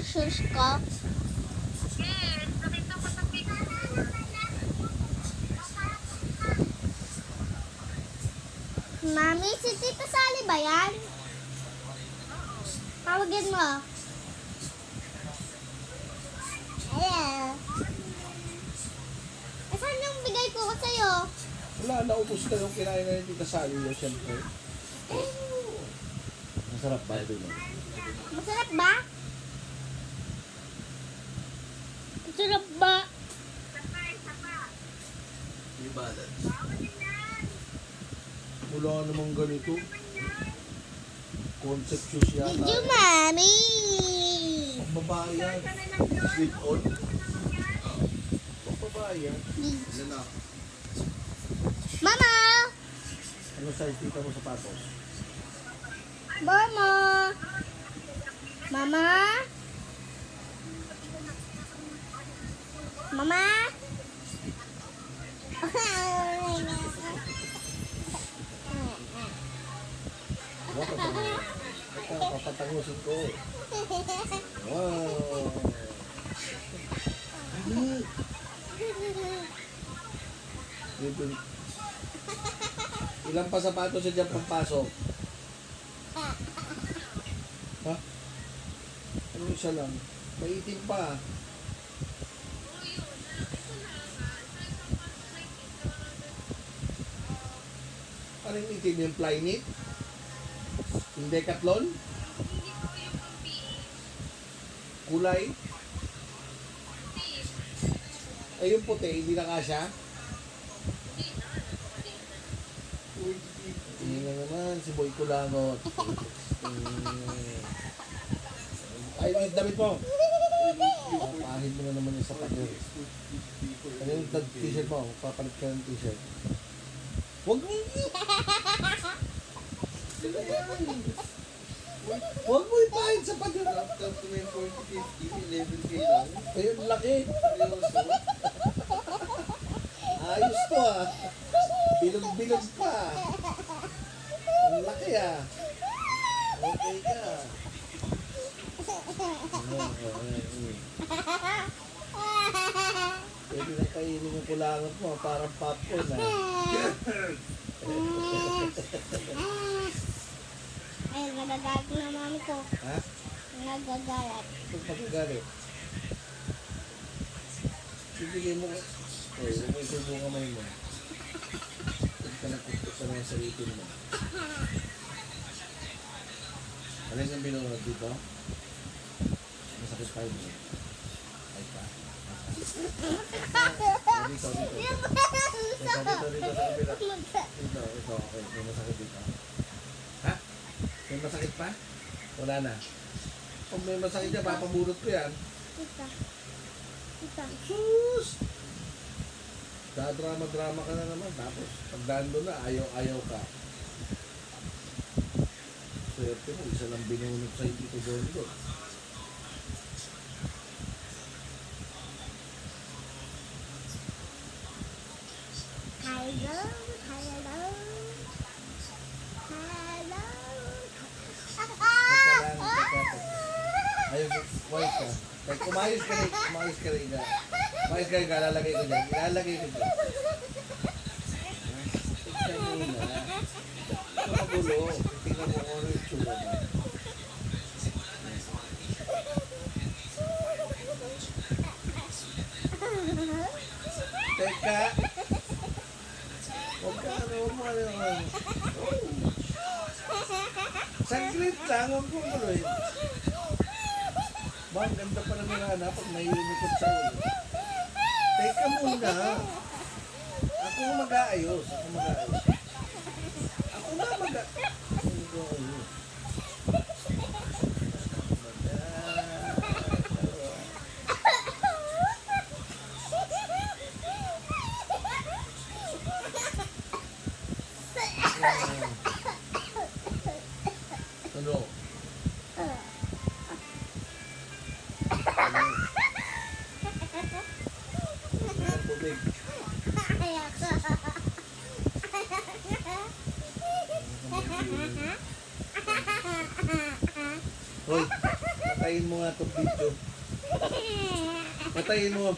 shoes ko? Yes, nakita ko sa picture. Mami, si Tita Sally ba yan? Tawagin mo. Hello. Saan yung bigay ko sa'yo? Wala, naubos na yung kinain na yung Tita Sally yun, siyempre. Masarap ba ito mo? Masarap ba? Masarap ba? May balance. Wala namang ganito. Concept shoes yata. Did you, Mami? Ang babae yan. Slip on. Ang babae yan. Ilan na? Mama! Ano size dito mo sapatos? Mama! Mama? Mama? Ito, papatangusin ko. Wow! Dito. Ilang pa sapatos sa dyan pampasok? Ha? Ano isa lang? Maitim pa. Ano yung itim? Yung Flyknit? Yung Decathlon? Kulay? Ay, yung puti, hindi na kasya? Hindi na naman, si Boy Kulangot. Ay, yung damit mo. Papahin mo na naman yung sapat yun. Ano yung t-shirt mo? Papalit ka ng t-shirt. Huwag mo! Huwag mo ipahin sapat yun. Laptop ko na yung 4050, 11K lang. Ayun, laki. Seryoso. Ayos to ah. Bilog-bilog pa. Ang laki ah. Okay ka. Pwede na kainin yung kulangot mo. Parang popcorn ah. Ay, nagagalit na mami ko. Ha? Nagagalit. Kung pagkagalit. Bibigay mo. Oy, huwag mo isubo ang kamay mo. Huwag ka nagkutok sa mga salitin mo. Ano yung binunod dito? Masakit pa yun. Ay pa. Dito, dito. Dito sa kabila. Ito, okay. May masakit dito. Ha? May masakit pa? Wala na. Kung may masakit dyan, papabulot ko yan. Tita. Tita. Sus! Drama-drama ka na naman. Tapos, pag dando na, ayaw ka. Swerte mo, isa lang binunod sa'yo dito doon. Hello. Hello. Hello. Ayaw, white ka. Kaya kumayos ka rin, kumayos ka rin. Kumayos ka rin, lalagay ko dyan. Ilalagay ko dyan. Tignan mo na. Ito magulo. Tingnan mo kung ano yung tsura mo. Teka. Huwag ka ano, huwag mo ano. Saglit lang, huwag mo guloy. Ba, ang ganda pa ng mga pag may unikot sa ulo. Teka muna. Ako mag-aayos. Ako mag-aayos. Ako na mag-aayos. Ano? Tubig. Patayin mo nga itong video. Patayin mo.